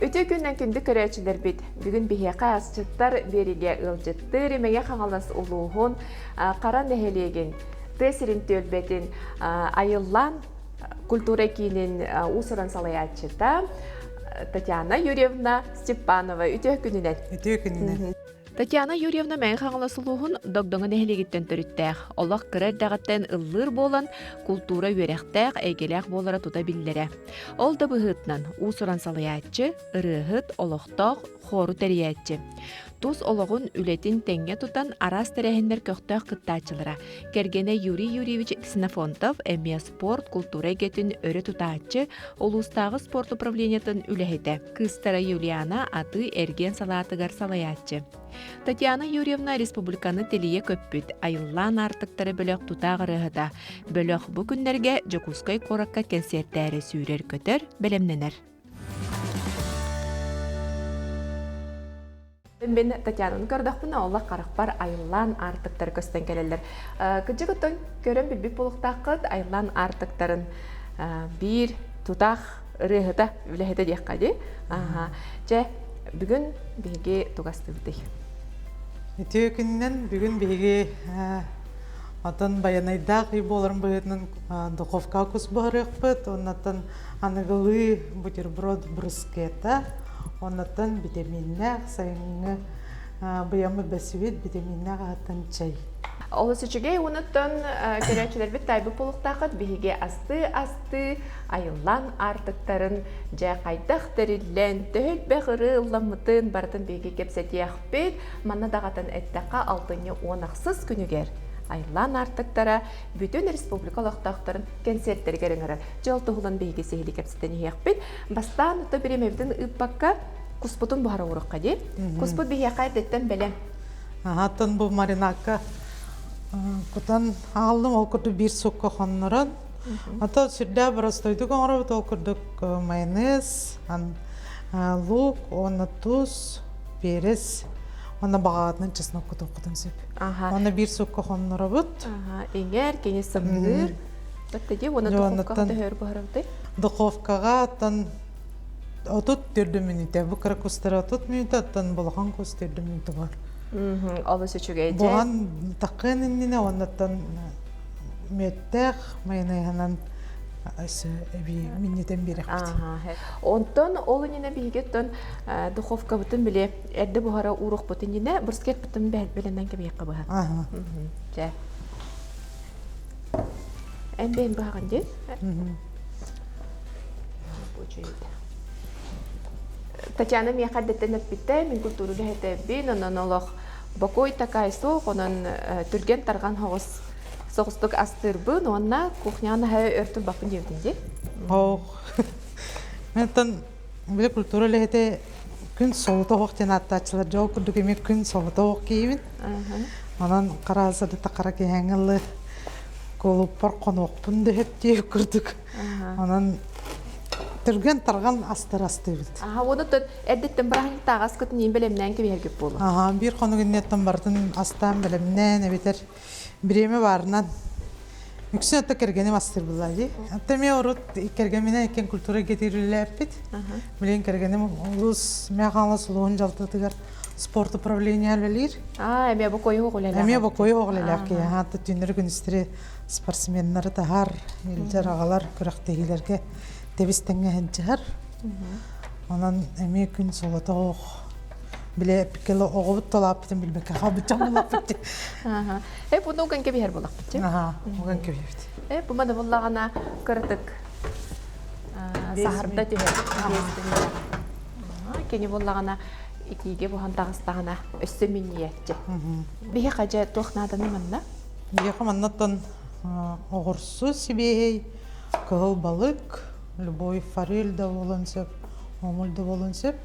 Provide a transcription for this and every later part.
Өте күннен күнді көрәчілер бит. Бүгін бігеқа асчыттар береге ылжыттыр, емеге қаңалас ұлуғын, қаран нәхелеген, тесірін төлбетін айыллан культура кейінен ұсырын салай атчыта Татьяна Юрьевна Степанова. Өте күнінен. Татьяна Юрьевна мәң қаңыласылуғын догдоңын әхілегіттен түріттәқ. Олақ кірер дағаттен ыллыр болан культура өрәқтәқ әйгеләқ болара тута білдері. Ол да бұғытнан ұсыран салаятчы, ырығыт, олықтақ, хору тәриятчы. Тус олығын үлетін тәңге тұтан арас тәрәхіндер көқтәқ қыттачылыра. Кергене Юрий Юрьевич Ксенофонтов әмия спорт, культура гетін өрі тұтачы, олыстағы спорт управлениятын үләхеті. Кыстара Юлиана аты әрген салатығар салаятчы. Татьяна Юрьевна республиканы телие көппіт. Айыллан артықтары бөліқ тұтағырығыда. Бөліқ бұл күндерге Жокускай қораққа концерттәрі сүйрер көтер, бәлемненер. Мен Татьянаны көрдіқпін, олар қарықпар айыллан артықтары көстен келелер. Күнжі күттің көрін білбіп болықтақыд айыллан артықтарын бір тұтақ рығыда үләхеті дек қады. Бүгін беге туғастылды. Өте күннен бүгін беге атын баянайдақ үй боларын бұғытның духовка күс бұғырық бұд, оннатын анығылы бутерброд брускета, оннатын витаминнәқ, сайыңы бұямы бәсует витаминнәқ атын чай. Олы сүчіге ұныттын көрәчілер біт тайбы полықтақыд бейге асты айыллан артықтарын жа қайдақ тәрілен төхіл бәғірі ұлламытын бартын бейге кепсетияқ бет манна дағатын әттіқа 6-10 ақсыз күнігер. Айыллан артықтара бүтін республикалықтақтарын концерттергеріңірі. Жалты ғылын бейге сейлі кепсетен еқ бет. Бастан ұты біремевдің ұппаққа құспұтын бұхара ұрыққа де. Құспұт бейге қайдеттен бәлем. Атын бұл маринакка Кутан алdım ол күрді бір соққа қонырын. Ата сүрді бір астойды қоңыры ол күрдік майонез, лук, оны тұз, перес, оны бағатының чеснок күті оқыдым сөп. Оны бір соққа қоныры бұд. Еңер, кені сымғыр. Бәттеде, оны дұқовқа төхер бұғырымды? Дұқовқаға аттан отут 4 минуте. Бұл қыры көстері отут минуте, аттан болған көстері минуте бар. Олы сөчуге әйде? Бұған тақын ініне, онаттан меттәқ, майынайғанан миннетен берек бұд. Онтан ол үніне бейгеттен дұқовқа бұтын біле, әрді бұғара ұруқ бұтын ені, бұрскет бұтын бәленен кебейққа бұға. Жә. Ән бәйін бұғаған де? Бұл жүйді. Татьяна мен қадеттен өтпітті, мен культурылы әтәбін, онын олық бақой такай соқ, онын түрген тарған хоғыз соғыстық астырбын, онына кухняны әй өртін бақын деудің. Оқ. Мен тан білі культурылы әті күн солыта оқтен аттачылар жау күрдік еме күн солыта оқ кеймін. Онын қаразырды тақара кейәңілі колуппар қонуқпын дөйіп дейіп күрдік. Онын түрген тарған астыр-асты білді. Оны тұн әдеттен бірағын тағас күтін ең білемнен кебе әргіп болу? Бір қонығыннеттен бардың астан білемнен, әбетер біреме барынан. Үксін өтті кергенім астыр бұлады. Әттеме ұрыт кергеніміне екен культура кетірілі әппет. Білен кергенім ұлыс мәғанлы сұлуын жалтытығар спорт управление әлбелер. Әме бұл қойы оғылелі. Әме бұл қойы оғылелі әпке. Атты түнір күністері спортсменлері тағар, елдер ағалар күрақтегілерге Тебістіңі әнчігір. Онан әме күн солыта оқ. Біле пікелі оғыбыт толап бітін білбек аға бүтін олап бітті. Бұны оған кебе әр болақ бітті? Оған кебе бітті. Бұмады болағына күрітік сағырда түйер. Кені болағына икиге бұған тағыстағына өсті мені етті. Бейе қажа тоқнаданы манна? Бейе қаманнаттан оғырсу себей, кығыл балық, любой форель да болын сеп, омуль да болын сеп,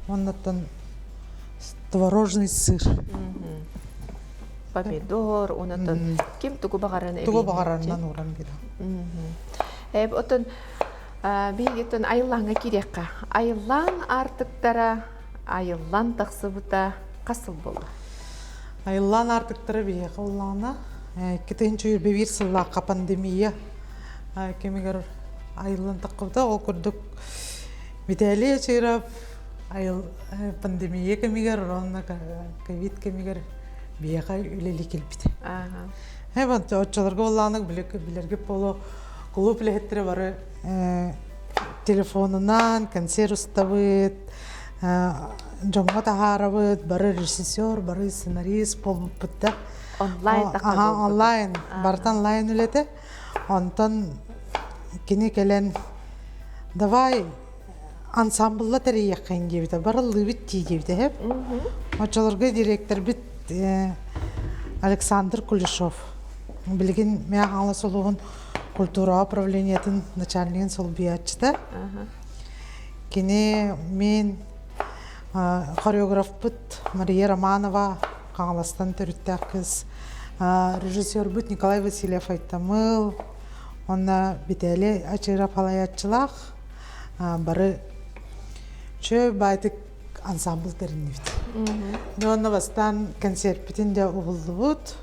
оннаттан творожный сыр. Помидор, оннаттан кем тугу бағараны? Тугу бағаранынан оран беді. Отын бейгеттен айыллаңа керекқа. Айыллаң артықтара, айыллаң тақсы бұта қасыл болды? Айыллаң артықтары бейеқі олағына. Кетен чүйір бевір сыллаққа пандемия. Кемегер айылын таққыбыда ол күрдік Битәле чирап айыл пандемия кемигер, ронна ковид кемигер бияга үлели келбит. Хәбән оччыларга улланык билерге поло клуб лехеттер бары телефонунан концерт уставыт, жоңга тахарабыт, бары режиссер, бары сценарист болбутта. Онлайн онлайн, бартан онлайн үлете. Онтан кини келен давай ансамблла тәрейяққан дебіті, барылы бит дебіті хеп. Очаларға директор бит Александр Кулешов. Білген мен аңла солуғын культура управлениятын начальнигин сол биячыда. Кини мен хореограф бит Мария Романова қаңластан түріттәк кыз. Режиссер бит Николай Васильев Айтамыл. Онна битәлі ачыра палаятчылақ. Бары чö байтык ансамбл теринивит. Онна бастан концерт битинде уғылдыбыт.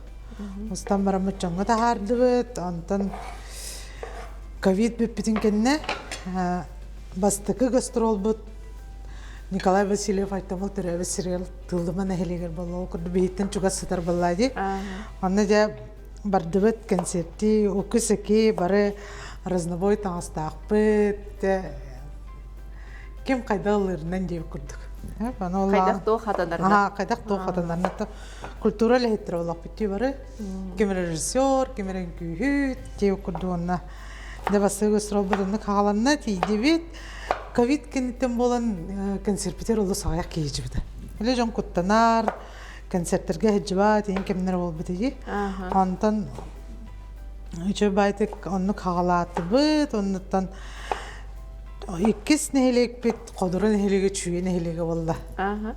Остан барамыт жоңға тахардыбыт. Онтан ковид битин кенне бастыкы гастрол быт. Николай Васильев Айтамыл түрәбі сериал тылдыман әхелегер болу. Күрді бейттен чуға сытар болайды. Онна жа бардыбыт концерти, укысыки бары разнобой таңыстақ быт. Кем қайдалырынан деп күрдік. Қайдақ тоқ хатанарына. Қайдақ тоқ хатанарына. Культура лехеттері олақ бітті бары. Кемер режиссер, кемерен күйіт деп күрді онына. Дебасы көсірол бұдыны қағаланына тейді бет. Ковид кенеттен болан концертпетер олы сағаяқ кейжі біді. Оле жон күттанар, концерттерге хеджіба дейін кемнер ол біді. Онтан үші байтық онны қағалаты бұд, онныттан иккес нехелек бит, қодыры нехелеге чүйе нехелеге болда.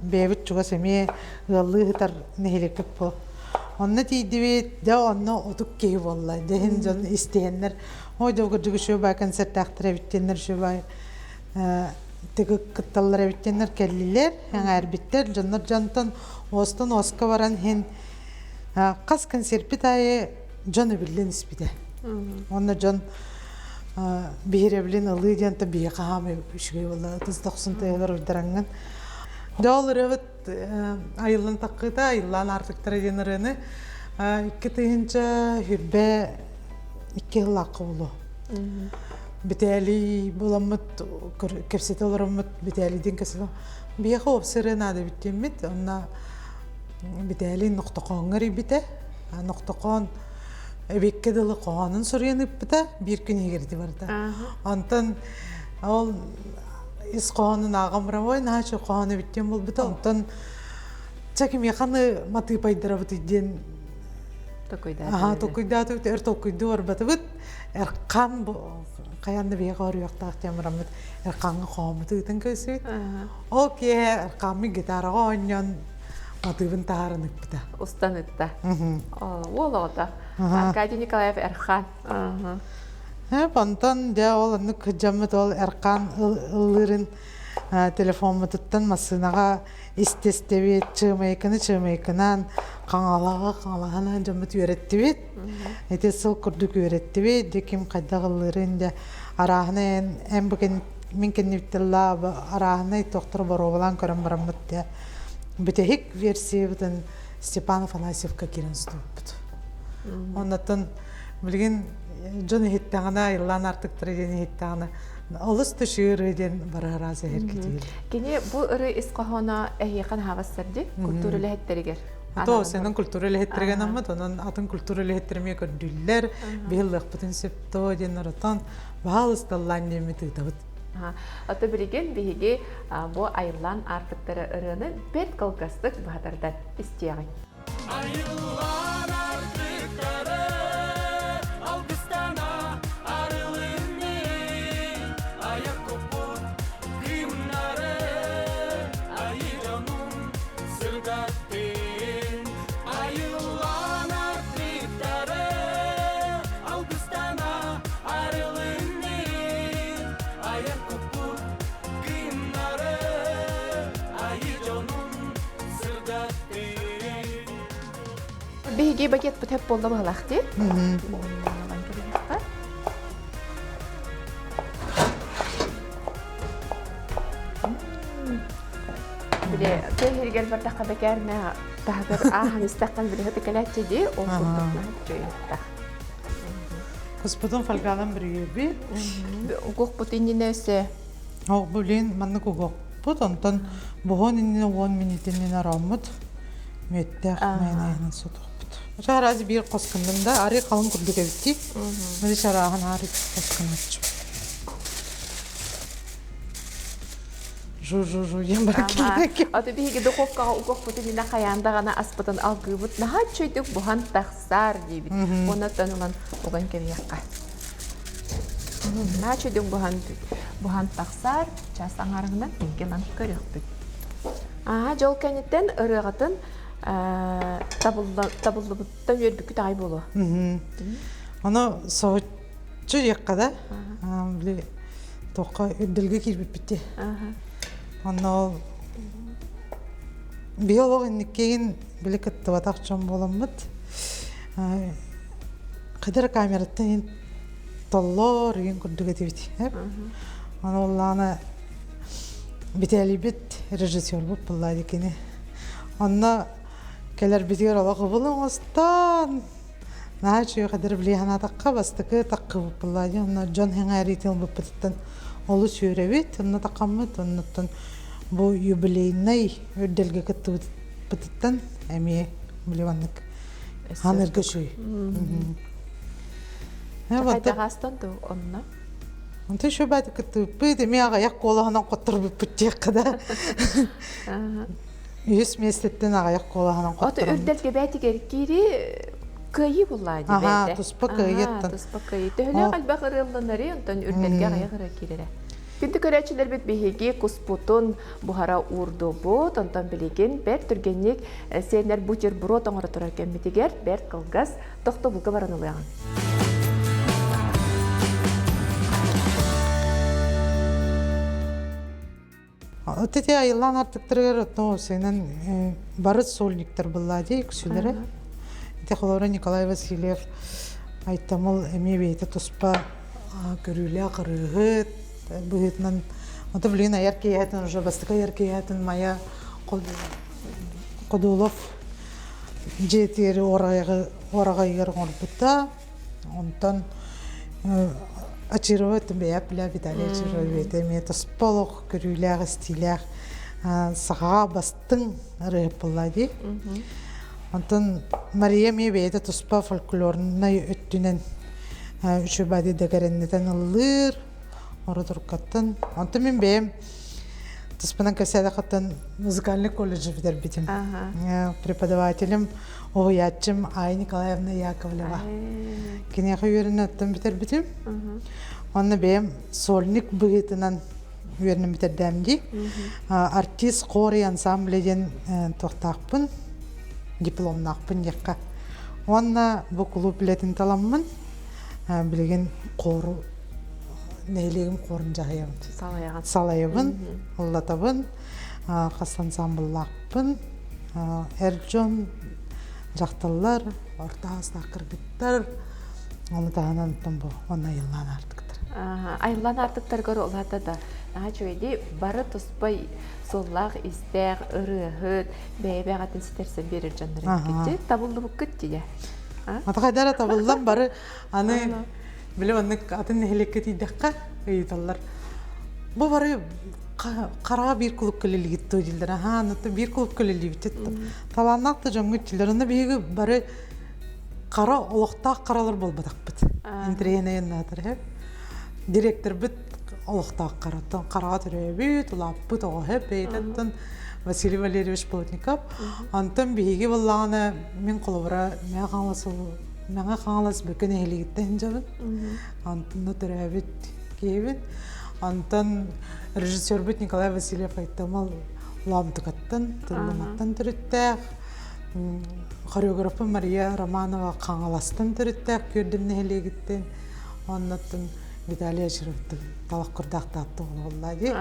Бәбіт чуға сәме ғылы ғытар нехелек бұл. Онны тейді бет, де онны отық кей болда. Дәхін жон істегенлер. Ойда өкірдігі шөй бай концерт ақтыр әбіттенлер, шөй бай тегі қытталар әбіттенлер кәлілер, әрбіттер, жонлар жантан остан осқа баран хен қас концерт бит айы жон өбілден іспіде. Онны жон бейребілін ұлы дента бейі қағамы үшіге болды, 90 тәйілер ұйдараңын. Дәулыр өбіт айылын таққыда, айылан артықтары деніріні 2 түйінші хүрбе 2 ғыл ақы болу. Бітәлі боламыд, кепсеті оларымыд бітәліден кәсіла. Бейі қауып сырын ады біттеммет, онна бітәлі нұқтақоңыр ебіті. Нұқтақоң Эбекке дылы қоғанын сұрыянып біта, бір күн егерді барды. Антын, ол ес қоғанын ағамыра бой, нашы қоғаны біттен бол біта. Антын, чәкім яқаны маты пайдара бұты ден. Токуйдаты бұты, әр токуйды бар бұты бұт. Әрқан қаянды бейға бар ұяқтақ темірам бұт. Әрқанғы қоған бұты үтін көсі бұт. Ол ке әрқанмы гитараға ойнан матыбын тағарынық бұта. Устан үтті. Ол оғыта. Аркадий Николаев Эрхан. Понтон де ол анық жамыт ол Эрхан ұлырын телефон мұтыттан масынаға істестебет, чымайкынан қаңалағынан жамыт өретті бет. Әте сыл күрдік өретті бет, декім қайдағы ұлырын де арағына ән бүген мен кеннептілла арағына тоқтыр бар оғылан көрім барамыт де. Бітехік версия бұтын Степан Афанасьевка керін сұтып бұд. Оннатын білген жон ехеттіғана, илан артықтыры ден ехеттіғана, олыс түшігірі ден бары разы әркетігіл. Кене бұл үрі ісқағына әйеқан хавастарды культуры ләхеттерігер? То, сенің культуры ләхеттерген амыд, оның атын культуры ләхеттерме көрдүллер, бейлық бұтын септо ден ұрытан, бағалысталан деме тұйтабыд. Аты білген бейге бұл айылан артықтары ұрыны бет қылғастық бағдардан істеғын. Айылан артықтары алғыстана арылынның аяқ көпір қимнары айыранын сырдаттың. Айылан артықтары алғыстана арылынның аяқ көпір қимнары айыранын сырдаттың. Бейге бакет бұтап болды бағалақты? Tehirgel bardaqa bekerna tahtar ahan istaqan bilhet kalatçedi o kurdukna tüyta. Господон фалгалан бирюби. Угук бутиннесе Ол булин манны кугок. Потонтон богон инне 10 минутинен арамыт. Меттах менен сутукпут. Шарази бир коскындымда ари калын курдук эбитти. Мыли шарахан ари коскындачу. Жу ямбарки. Аты биһиги духовкага угук бутинна хаянда гана аспытын алгыбыт наха чөйдүк бухан тахсар дибит. Онаттан улан уган кебиякка. Начыдык бухан тахсар час аңарыңнан инкелан көрөкпүт. Жол кенеттен ырыгатын табыллыбыттан өрбүкүт ай болу. Аны соочу яккада били тока өдөлгө кирбип битти. Аны биолог инниккен биликет табатакчан боламыт. Кадыр камераттан толлор ген көрдүгө дебит. Аны улланы бителибит режиссер буп буллайды кени. Аны келер битер ала кыбылын остан. Начы кадыр билихана такка бастыкы таккы буп буллайды. Аны Джон Хенгарител буп биттен олу сүйребит. Аны таккамыт, оннуттан бу юбилейный өдөлгө кеттү биттен эми биливаннык. Аныргы шүй. Кайдагастан ду онна. Онты шөбәт кеттү бит эми ага як колагынан коттырып биттек када. Үс местеттен ага як колагынан Аты коттырып. өрдөлгө бәтигер кири кыйы буллайды бәте. Туспа кыйыттан. Туспа кыйы. Төхлө калба кырылланары онтон өрдөлгө гайгыра кирере. Күнтү көрәчилер бит биһиги куспутун бухара урду бу тонтон билеген бер түргенник сенер бутерброд оңора турар кемитигер бер кылгас тохтобулга баранылаган. Өтөте айылан артыктыргар отно сенен бары сольниктер буллады күсүлөрө. Техолора Николай Васильев айтамыл эми бейте туспа көрүлө кырыгыт быгытнан ото билин аяркеятын уже бастыка аяркеятын мая Кодулов жетери орага егер горбута онтон Ачировать бэп ля Виталий Ачировать эми тосполох көрүлө стилях сага бастын репылады. Антон Мария ми бейте туспа фольклорный өттүнен үчөбади дегереннетен ылыр ородуркаттан. Антон мен бейм туспанан каседакаттан музыкальный колледж битербитим. Преподавателем Оятчым Ай Николаевна Яковлева. Кинеха үйренеттен битербитим. Онны бейм сольник быгытынан үйренем битердемди. Артист хори ансамбледен тоқтақпын. Дипломнақпын якка. Онна бу клуб билетин таламмын. Билеген кору нейлегим корун жахаям. Салаябын, уллатабын, хас ансамбллақпын. Эрджон жақталлар, ортаас тақырбиттар. Оны тағанан бу, онна айылан артықтыр. Айылан артықтар көрі олады да. Чөйді бары тұспай соллақ, істәғ, ұрығыт, бәйбәғ атын сітерсен берер жанларын кетті. Табылды бұқ күтті де. Атақайдара табылдан бары аны біліп анны атын нәхелекке тейдіққа өйталар. Бұл бары қараға бір күліп көлелі кетті өйділдер. Анытты бір күліп көлелі бітетті. Таланнақты жоңғы өттілер. Бейгі бары қара олықтақ қаралар болбадақ біт. Интерейнайын атыр. Директор біт олықтақ қараттан қараға түрі бүйт, ұлап бұт оғып бейтеттін Василий Валерьевич Плотников. Антон бейге болағаны мен қолыбыра мәңі қаңылас бүкін әйлігіттен жабын. Антонны түрі бүйт кейбін. Антон режиссер бұт Николай Васильев айттамал ұламдығаттан, тұрлыматтан түріттәқ. Хореографы Мария Романова қаңыластан түріттәқ көрдім әйлігіттен. Оннаттың Виталий Ачировты талақ құрдақта атты олғылады.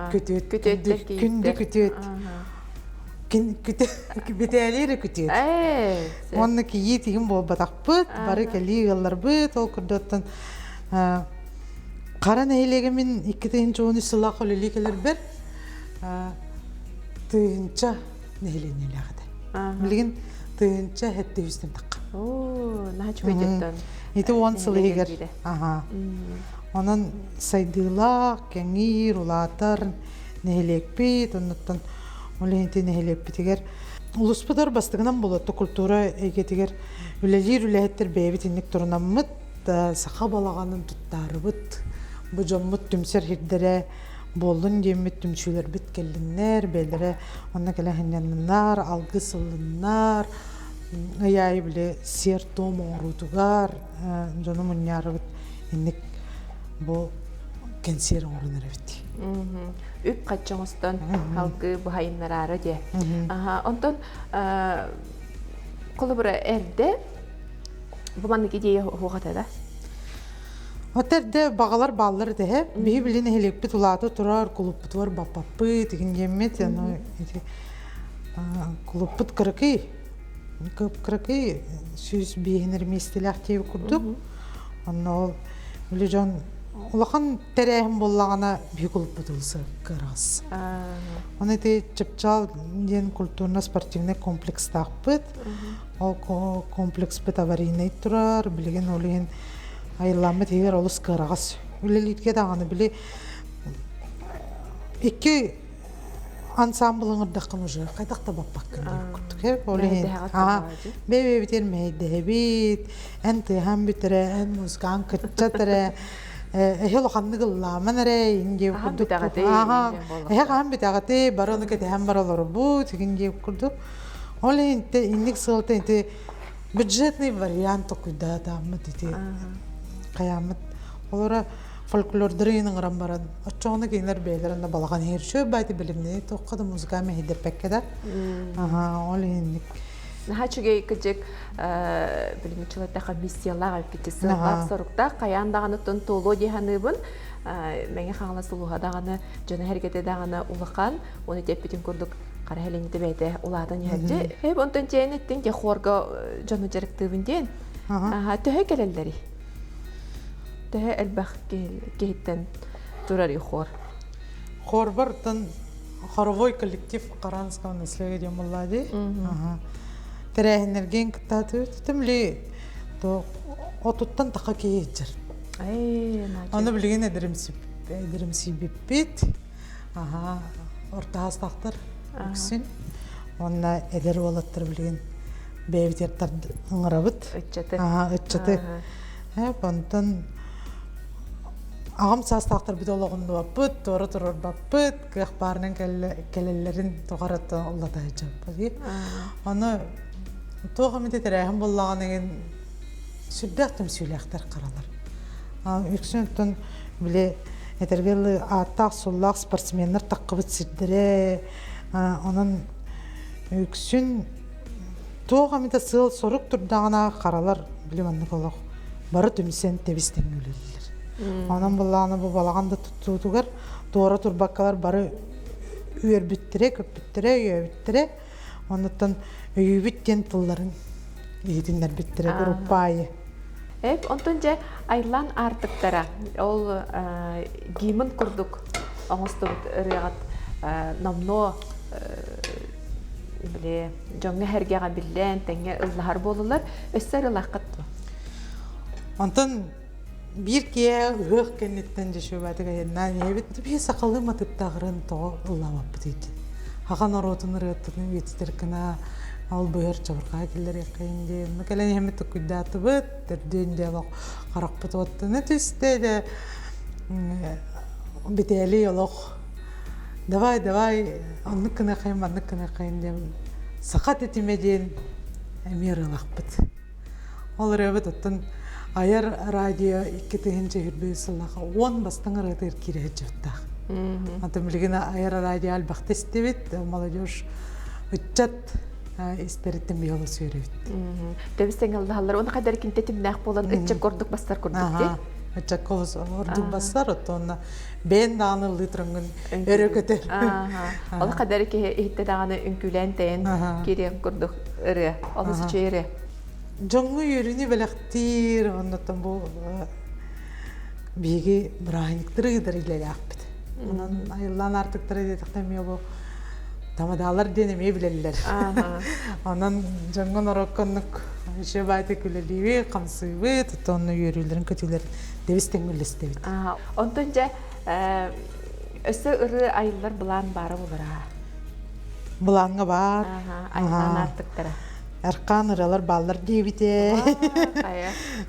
Күнді күтет. Виталий күтет. Онны кейі тегін бол батақ бұд, бары кәлі ғалар бұд, ол күрдеттен. Қаран әйлегімен 2-тен жоғын үсілақ өлілі келер бір. Түйінші нехленелегде. Ага. Билген тыынча хетте үстен такка. Оо, нач көйдеттен. Ити он сылыгер. Нехелеген Ага. Онан сайдыла, кеңир, улатар, нехелекпит, оннуттан олейнти нехелекпитигер. Улуспудар бастыгынан болотты культура эгетигер үлелир үлехеттер бэбит инник турунаммыт, саха балаганын туттарыбыт, бу жоммут түмсер хирдере болдун деммит түмчүлер бит келлиннер, белере онна келехинненнар, алгы сылыннар, аяй биле сер том орутугар, жону муньярыбыт инник бу кенсер орунар бит. Үп каччоңостон халкы бухайыннарары де. Онтон колу бара эрде бу маннык идея хугата да. Отерде багалар баллар дехе, бии билин хелекпит улаты турар, кулуппут бар баппаппы, тигин жеммет, кулуппут кырыкый, сүз бейінер местелях тейбі күрдік. Онна ол, білі жон, улахан тәрәхім боллағана бей кулуппут ұлысы кырғыз. Оны те чыпчал ден культурно-спортивный комплекс тақпыт. Ол комплекс бит аварийный турар, білген олеген айылламы тегер олыс кырғыз. Үлелетке дағаны біле екі ансамблың ұрдақын уже қайдақта баппақ күндер күрдік. Бәбе бітер мәйді бит, ән тыйхан бітірі, ән музыкан күртчатыры, эхел қанны қылламын әрі, инге күрдік. Эхе қан бітағаты, бараны кәтіған баралары бұ, тегенге күрдік. Ол иннік сығылты, бюджетный вариант оқыда дамы деді қаямыт. Олары фольклордырының ұран баран. Отчоғыны кейінер бейлерінде балаған ерші бәйті біліміне тоққады музыка мәйдер пәккеді. Ол иннік. Наха чугей кыжык билимчилаттака миссиялар китеси лак сорукта каяндаганы толо диханыбын меңе хаңла сулуга даганы жана херкете даганы улакан оны теппитин көрдүк кара хелените бейте уладан яжы хеп онтон женеттин же хорго жана жеректибинден төһө келелдери төһө элбах кейттен турари хор бартын хоровой коллектив Каранского наследия молоди. Тәрәһенерген кытаты тимли то отуттан така кейҗер. Аны билген эдеримси биппит. Орта астактыр. Үксин. Онна эдер болаттыр билген бебитер ыңырабыт. Өтчәте. Онтан агам састактыр бит ологунда баппыт, торы баппыт, кыхбарның келелерин тогараты Аллатай жап. Аны тоғамыды тәрәхім болағанығын сүрдәқтім сөйләқтер қаралар. Үксін өттін біле әтергелі аттақ сұллақ спортсменлер таққыбыт сірдірі. Оның үксін тоғамыды сыл сорық тұрдағына қаралар біле манны қолақ. Бары түмісен тәбістен өлелілер. Оның болағаны бұл балағанды тұтудығыр. Тоғыра тұрбаққалар бары үйербіттіре, көпбіттіре, үйербіттіре. Оныттан үйбіттен тұлларын үйдіңдер біттірі группайы. Онтон же айлан артықтара. Ол геймін күрдік. Оңысты ұрияғат намно жоңы әргеға білден, тәңе ұллағар болылар. Өссер ұлаққыт. Онтон bir kere hıh kennetten ceşöbeti gayından yebit bir sakalı matıptağırın toğu ıllabap bitici. Hakan orotun rıhtını yetiştirkina al böğür çabırqa keller yakayınca. Mekelen yemet tukuddatı bıt, derdüğün diyalog qarak bıt ottunu tüste de biteli yolog. Davay, anlık kına kayın diye sakat etimedin emir ılaq bıt. Ol röbet ottun Ayar radyo 2-тігінші хүрбей сыллаға 10 бастың ұрғытыр кері жұрттақ. Антым білген айар радио албақты істебет, молодежь үтчат істереттен бейолы сөйребет. Дөбістен алдағалар, оны қадар кентетім нәқ болан үтчак ордық бастар көрдік де? Үтчак ордық бастар, отуына бен дағаны литрыңын өрі көтер. Оны қадар ехетті дағаны үңкілен тәйін керен көрдік үрі, оны сүче үрі. Жоңғы үйіріні біліқтір, оннаттан бұл бейге бірайынықтыры ғыдар илері ақпет. Онан айылдан артықтыры дедіқтен мен бұл Тамадалар денеме билеллер. Онан жаңгон орокконнук еще байте күлеливи, камсыйбы, тутонну үйрүлөрүн көтүлөр дебистен үлестебит. Онтон же өсө ыры айыллар булан бары булара. Буланга бар. Айылдан артыктара. Аркан ыралар баллар дебите.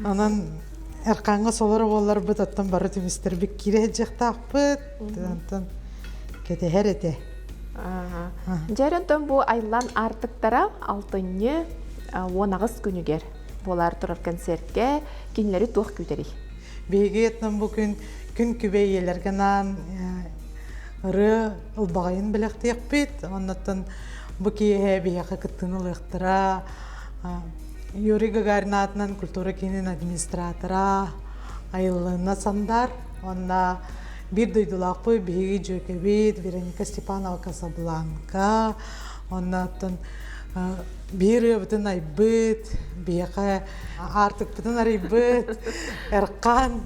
Онан арканга солар болар бут аттан бары түмүстер бик кире жактакпыт. Онтон кете херете. Жарантон бу айылдан артыктара алтынны 10 күнүгер болар турар концертке кинлери тух күтери. Бегетнен бу күн күбейелергенан ыры ылбагайын билектек бит. Оннан бу кие бияка кыттынылыктыра. Юрий Гагарин атынан культура кинин администратора айылына сандар. Онна бир дойдулакпы беги жөкебит Вероника Степанова Касабланка. Оннан бир бүтүн айбыт, бияка артык бүтүн айбыт, эркан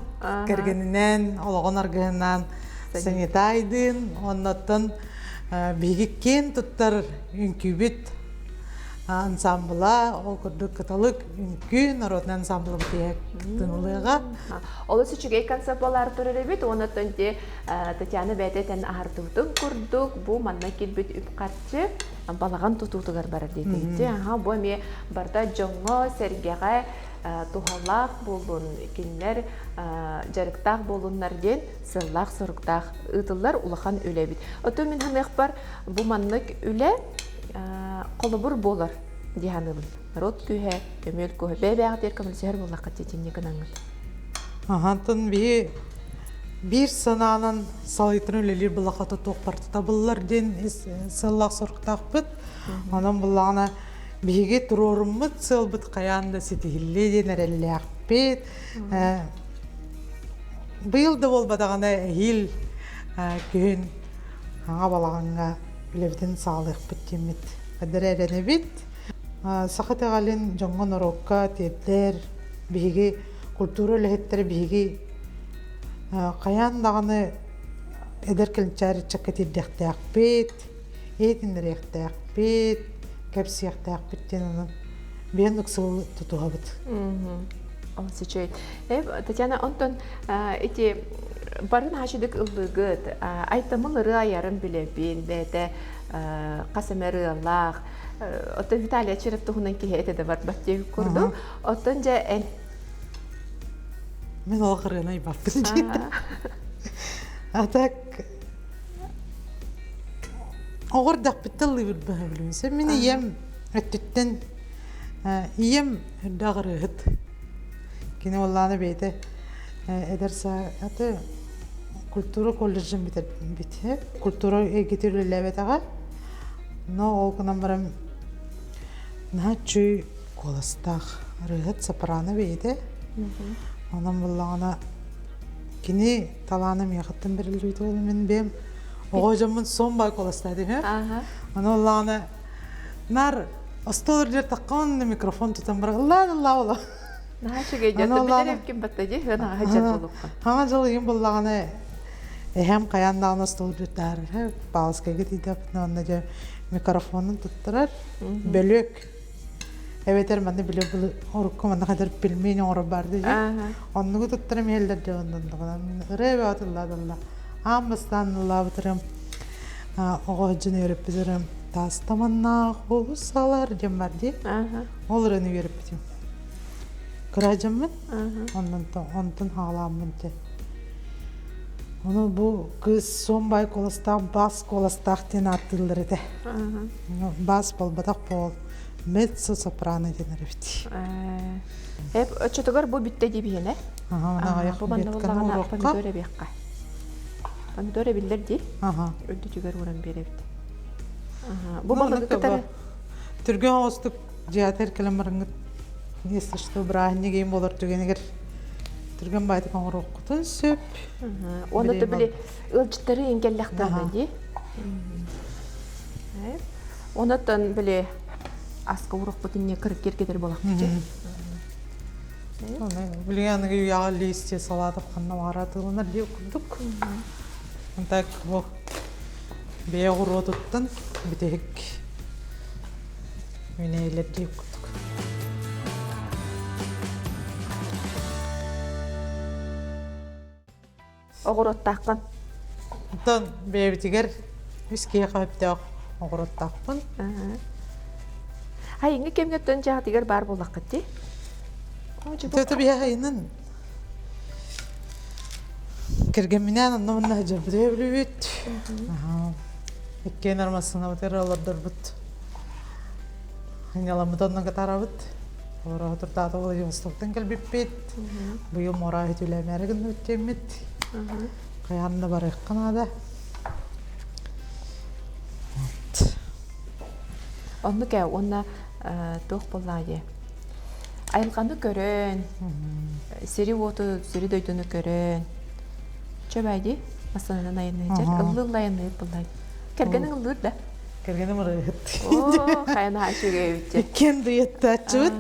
кергенинен, ологон аргыһынан санитайдын, оннотон бигиккен туттар үнкүбүт ансамбла, ол курдук каталык үнкү народный ансамблы бутыяк тынылыга. Олысы чүгей концерт болар турар бит, оннотон те Татьяна бәтетен артыктын курдук, бу манна килбит үпкарчы балаган тутутугар бар дейти. Бу эме барда жоңго сергеге тухаллах болун, кинлер жарыктак болуннар ден сыллах соруктак ытыллар улахан үле бит. Ото мен ханык бар бу маннык үле колобур болар диханыбын. Рот күйе, өмөл күйе, бәбәғдер көміл сәр болаққа тетемне кінаңыз. Тын бир сананын салайтын өлелер бұлақаты тоқпарты табылылар ден сыллақ сұрқтақ бұд. Онын бұлағына бейге тұрорымыд сыл бұд қаянда сетігілі ден әрәлі ақпет. Бұйылды бол бадағына әйіл күйін аңа балағанға үлебден сағылық бұд демет. Қадыр әрәне бет. Сақытағалын жоңғын орокка тептер, бейге культура өліхеттері бейге қаяндағыны әдір кілінчәрі чаккетердіяқты ақпет, етіндері яқты ақпет, кәпсі яқты ақпеттен оның бейін ұқсылы тұтуға бұд. Сечей. Татьяна, онтон барын хашидык ыллыгыт, айтымыл ыры аярын білебін, бәді қасымәрі Аллах, Ото Виталия Черептугунан кихете да бар баттеги курду. Отон же эн. Мен ол кыргына айбаппын же. Атак оғырдақ біттілі бір бағы білуінсе. Мен ием өттіттен ием өддағыр ұғыт. Кені олланы бейді әдерса аты культура колледжін біті. Культура егетерлі ләбет аға. Но ол күнан барам чүй коластақ рыгыт сапыраны бейді. Онан бұллағына кені таланым яқыттын бірілдейді ол мен бем. Оға жамын сон бай коластайды. Онан бұллағына нар остолыр жер таққан микрофон тұтан бар. Алла ола. Нағашыға ежетті бітер өпкен баттайды. Ғажат болуққа. Хаңа жылы ең бұллағына әхем қаяндағын остолыр жеттар. Балыскайға дейді микрофонын тұттырар, бөлек. Әветер мәнді біле бұл ұрыққа мәнді қадар білмейін оңыры барды же. Онығы тұттырым елдер де ондандығына. Үрәбе атылладылла. Амбастан ұлла бұтырым. Оға жүн өріп бізірім. Тастаманна қолу сағалар жем бар де. Ол үрәні өріп бізім. Күрә жеммін. Онтын хағаламын де. Onu bu kız son bay kolastaq, bas kolastaq den atılır edi. Bas bol, badak bol, mezzo soprano denir bit. Hep çötügör bu bitti gibi yine. Bu bandavallağına pomidore biyakka. Pomidore bilir di. Öldü tügör uğran beri bit. Bu balığı kıtarı. Türgün hostuk cihater kelimlerini esişti, brahini giyim olur tügeniger. Түрген байды қоңыр оқытын сөп. Оны да біле өлчіттері енгелләқтарына де. Онытын біле асқа ұрық бұтынне кіріп кергедер болақ де. Білгенігі яғы лейсте салатып қанна аратылынар де күрдік. Так, бұл бие уротуттан битек минейлерди кутук. Огороттаққан. Тон бебитигер виски кайыптак огороттакпын. Хайыңы кемгеттен жағдигер бар болаққы де? Төтө бия хайнын. Кергенменен аннамына жабыры білүбүт. Эккен армасына батыр олардар бут. Хайналамыдан катарабыт. Ора туртата болы Востоктан келбиппит. Быйыл мора хүтүлемерген өттемит. Каянна бар экканада. Онны кә, онна тоқ боллайы. Айылғаны көрін, сері оты, сері дөйдіні көрін. Чөбәйді, масанынан айыны жер, ыллы айыны боллай. Кергенің ыллыр да? Кергенім ұрайыт. О, қайына ашуға өйтті. Кен дуетті ачуыт.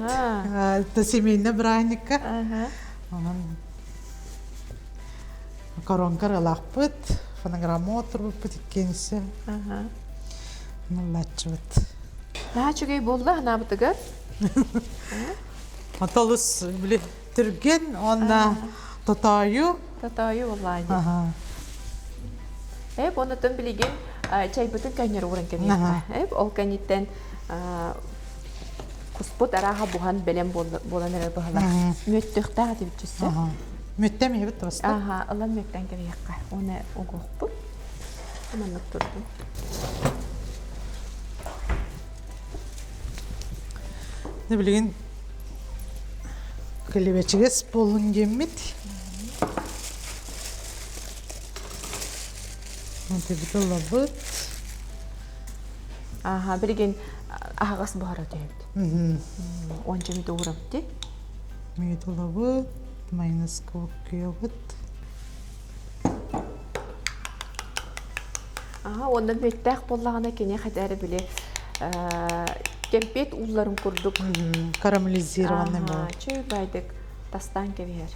Та семейне брайника. Коронкар алақпыт. Фонограмма отырбыппыт иккенісі. Нулачуыт. Ашуға болла, хана бұтығыр? Аталыс біле түрген, онна татайы. Татайы боллайды. Оны түн білеген чай бұтын кәнер ұрын кәмейді. Ол кәнеттен құспыт араға бұған бәлем болан әрі бұғыла. Мөттіқті ғады бүтчісі. Мөттем ебіт басты? Ұлан мөттен кәмейіққа. Оны оғықпы. Аманлық тұрдым. Ne bileyim kılıbeçiges bolun gemit. Nanti betul labut. Bilgin ağas bahara deyip. Onca mi doğuram de? Betul labut. Minus kokuyor. Ondan müttəq bollağına kene kadar bile Kempet ulların kurduk. Karameliziranı mı? Çöy baydık. Tastan kever.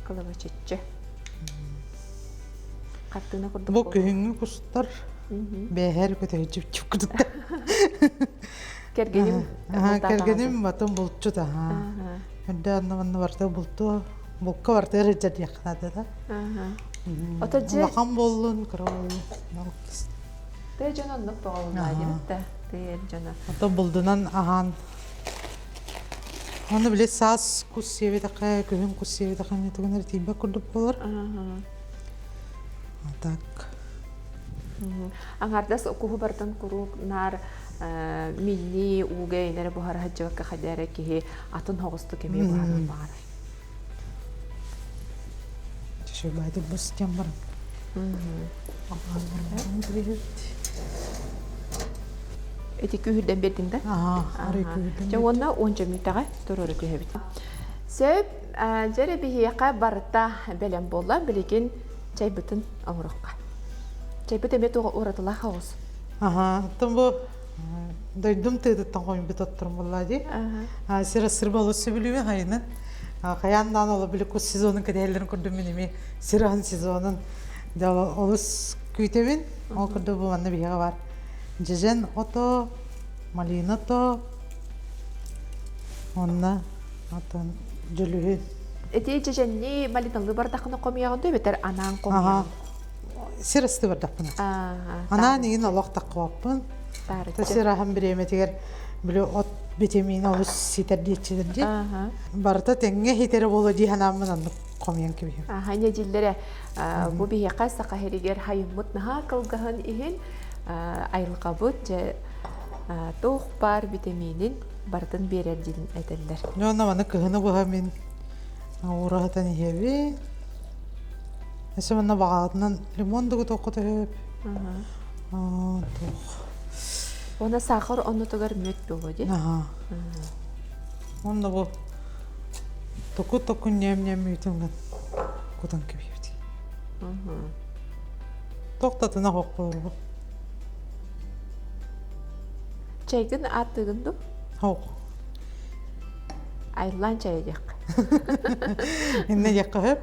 Kılıbı çetçe. Kattığına kurduk. Bu köyünü kustar. Beher kötücü çıktı. Kergenim. Kergenim batın bulutçu da. Hadi anlamanı vardı buluttu. Bulka vardı rica yaknadı da. Otacı. Lakan bolun kral. Te cananlık bağlılaydı bitti. Ото булдунан ахан. Оны биле сас кусеви такая, көһүн кусеви такая не төгөнөр тийбе курдуп болор. Так. Аңардас окуһу бартан курук нар милли угайнары бухар хаҗҗакка хадара ки атын хогысту кеме бухар бар. Тише байды бустям бар. Эти күһүдән бетиң да? Ары күһүдән. Жауна 10 минуттага турары күһәбит. Сөп, жәрі бихияқа барыта бәлем болла, білеген чай бүтін ауырыққа. Чай бүт әмет оратыла қауыз. Тым бұл дойдым тыйдыттан қойын бет оттырым болла дей. Сера сыр болу сөбілуі қайынан. Қаяндан олы білі көз сезонын кәдәлерін көрдім менеме. Серағын сезонын. Олыс көйтемін, ол көрді бұл анна бияға бар. Жежен ото, малина то, онна атын жүлüһүн. Эти жеженни малиналлы бардақына қомияғын дөй бетер анаң қомияғын. Сирасты бардақпына. Анаң егін олақ таққуаппын. Сирахан біреметігер білі от бетемейін олыс сетер дейетшедір дей. Барыта тәңге хетері болу дей анамын анық қомиян кебейім. Хайне жилдері бұл бейеқа сақахерігер хайыммыт наға қылғығын ехін айылға бұд тоқ бар витаминин бардын берер дейін әділдер. Жона маны кығыны бұға мен ұрағытан ехеби. Әсі мана бағатынан лимон дүгі тоқыты өп. Оны сақыр оны тұғар мөт болу де? Оны бұл тоқы нем үйтінген құдан кебейді. Тоқтатына қоқ болыр бұл. Чайгын аттығын ду? Хоқ. Айлан чайы жақ. Инне жаққа өп.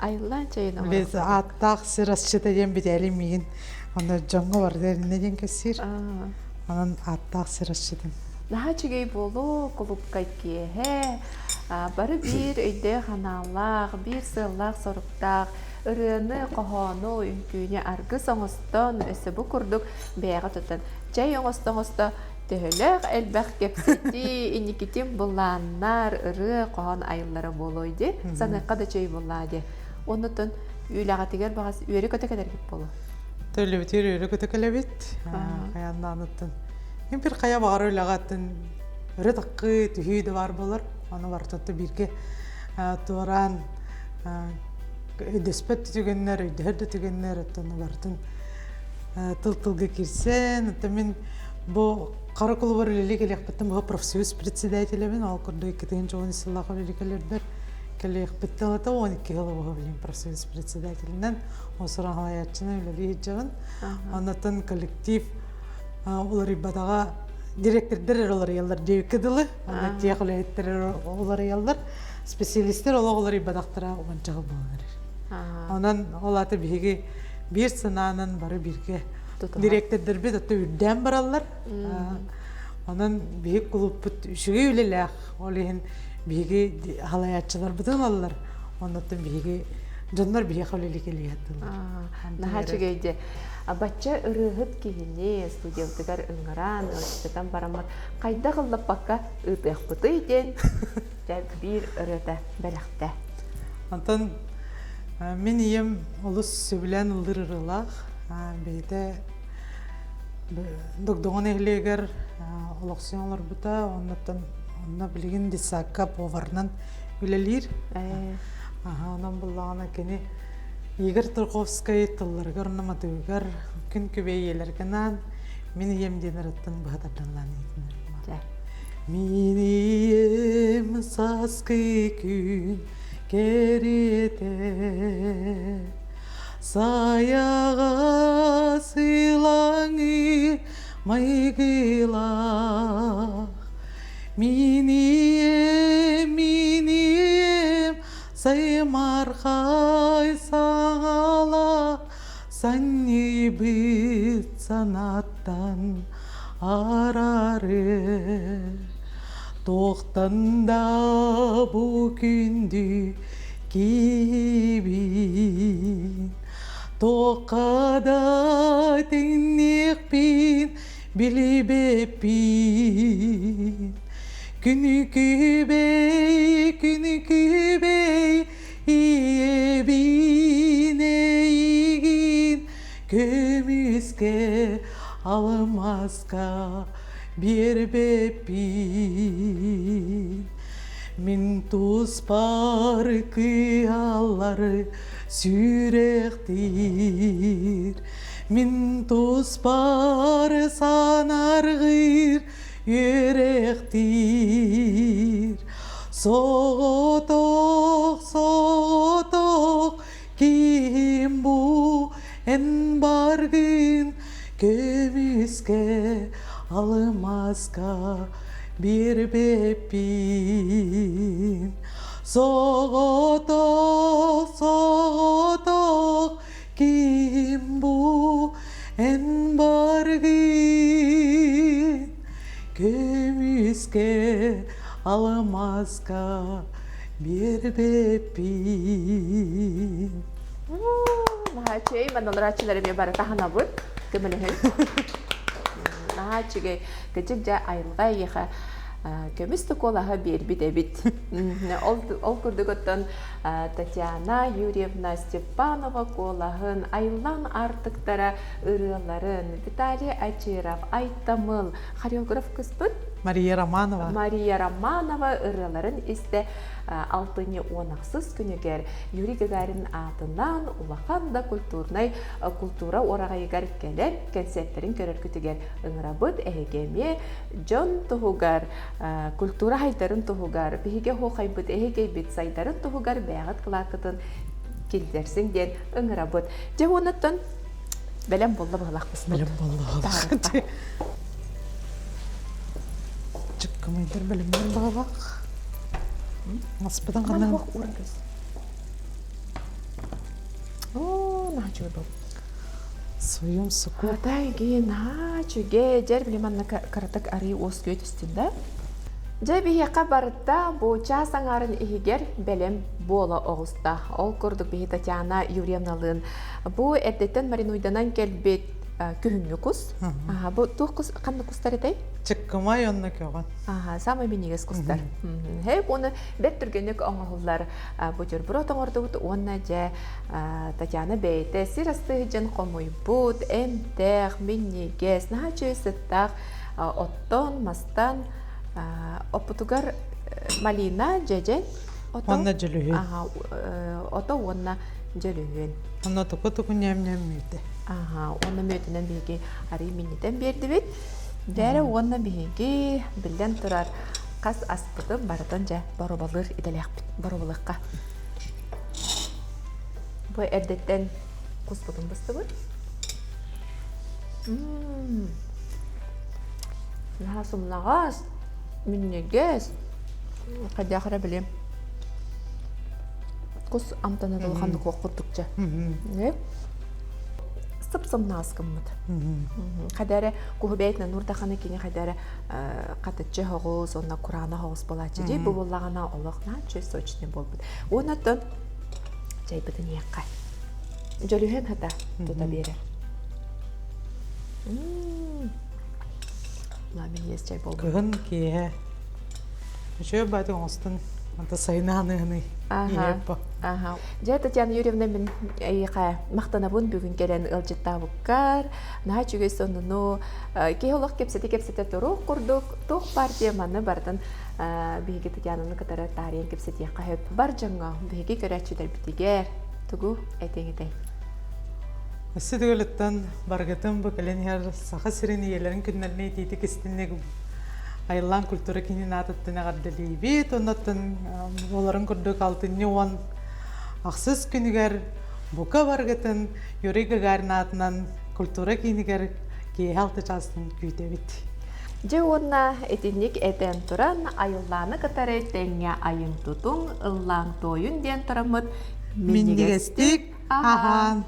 Айыллан чайын Biz attaq sırasçıda jem bideli miyin. Onda jonga var derine jen kesir. Onun attaq sırasçıdan. Наха чигей болу клубка кеһе. Бары бир өйдө ханаллах, бир сыллах соруктак, ырыны кохону үңкүүнү аргы соңостон өсөбү курдук бэга тутан. Чай оңостоңосто төһөлөк элбэх кепсити иникитим буланнар ыры кохон айыллары болойди. Саныкка да чай буллади. Онутун үйлагатыгер багас үйрө көтөкедер кеп болу. Tölle bitir öyle kötükelebit. Kayandan anıttın. Hem bir kaya var öyle gattın. Öyle takı tühüyü de var bulur. Onu var tuttu birke. Turan ödespet tütügenler, ödeherde tütügenler. Onu vartın. Tıl girsen. Tamin bu karakolu var öyle gelekbettim. Bu profesiyonel председателевин. Al kurdu ikiden çoğun silahı öyle gelirler. Gelekbettim. Ata 12 yılı bu bileyim profesiyonel председателинен. O sıra hayatçına öyle diyeceğim. Anlatan kolektif olari badaga direktörler olari yıllar devkediler. Anlatıyor olari olari yıllar spesialistler olari badaktıra olancağı bulunur. Ondan olatı bir sınavın barı birke direktörler bir de ürdem barallar. Ondan bir kulüp üşüge üleler. Olihin bir halayatçılar bütün alırlar. Ondan bir Жандар бие хавлели келиятты. Наха чигейде. Бачча ырыгыт киһини студенттар ыңгыран, университеттен барамат. Кайда кыллап бакка ытыхпыты иден. Жай бир ырыта беләхтә. Антон мен ием улус сөбүлән ылдырырылах. Бейте докдогон эхлегер олоксионлар бута, онна билген дисакка поварнан үлелир. Ondan bullağına keni Igor Turkovskaya tıllarga ornamatığıgar gün kübeyyelergenan meni yem denerattan bahadırdanlan etinler. Meni yem saskı gün kerete sayağa sılanı maygıla Meni yem Saymarhay sağala Sanni bit sanattan ararı Toktanda bugündü gibin Tokada dinlik bin bilibepin Günü kübey iye bineyigin Kömüske almazka bir bepin Min tuz parkı alları sürektir Min tuz par sanar gır yürektir Soğutuk kim bu en bargın Kömüske almazka bir bepin Soğutuk kim bu en bargın Kömüske almazka bir bepin. Naha çey manolaraçıları bir baraka hanabur. Kemelehin. Naha çey gecikce ayrılga yeha. Kömüstü kolaha bir bit. Ol kurdukottan Tatyana Юрьевна Степанова kolahın ayılan artıktara ırıların Vitaliy Achirov Aytamıl Xoreograf kızbın Mariya Romanova ırıların iste altını onaqsız günüger Yuri Gagarin adından ulaqan da kultura orağayıgar kelep konsertlerin körür kütüger ıngırabıd ehegeme John Tuhugar kultura haydarın Tuhugar bihige hoqaybıd ehege bit saydarın Tuhugar bəyağıt kılakıdın kildersin den ıngırabıd. Je onutun belem bolla bağlaq mısın? Belem bolla bağlaq. Çıkkımıydır belimden bağlaq. Nasıpıdan kanalım. чуй бол. Союм суку. Атай ген чуге жер билеманна каратак ари оскөт үстүндө. Жай бихеқа барытта буча саңарын ихигер белем бола оғыста. Ол көрдік бихи Татьяна Юрьевналын. Бу эрдеттен Маринуйданан келбет күхінгі құс. Бу тух құс, қанды құстар етай? Чыққымай онны көгін. Самай менегес құстар. Хеп, оны бет түргенік оңғылар бұтыр бір отың орды бұт, онна жа Татьяна бейті, сирасты жын қомой бұт, әмтәқ, менегес, наға чөйсіттақ, оттон, мастан, опутугар малина жежен Онна жүлігін. ото онна жөлүгүн. Онна тұқы нәм-нәм мүйді. Онна мөтүнөн биги ари минитен берди бит. Дәрі онна биги билден турар кас аспыты барытын жа баробалыр иделек бит. Баробалыкка. Бу эрдеттен куспутун бысты бут. Наха сумнагас миннегес кадяхра билем. Кус амтана долханды коқурдукча. Сып-сым наскыммыт. Кадаре кухубейтна нурдаханы кене кадаре катычы хоғыз, онна курана хоғыз болачы дей, бұл болағана олықна чөз сочный болбыд. Онатын жайбыдын еққа. Жөлүхен хата тута берер. Ламен ес жай болбыд. Күгін кие. Жö бәді оңыстың anta сайнаны еппа. Жа Татьяна Юрьевна мен мақтанабын бүгін келен ылжыттабыққар. Наға чүгес оныну кейолық кепсеті тұру құрдық. Тоқ партия маны бардын бейгі Татьянаны қатары тарин кепсеті қайып бар жаңға бейгі көрәтшідер бітігер. Тұғу әтеңедей. Өсі дөгіліттен барғытын бұл кәлен ер сақа сирен иелерін күнлеріне дейдік істіннегі айылан культура кенен атыттыны ғардылы бет, оннаттын оларын күрдік алтынны он ақсыз күнігер бұқа барғытын Юрий Гагарин атынан культура кенігер кей алты жастың күйді бет. Же онна этинник этен туран айылланы катары теңе айын тутун ыллаң тойын ден тұрамыд Миннегестік ахан.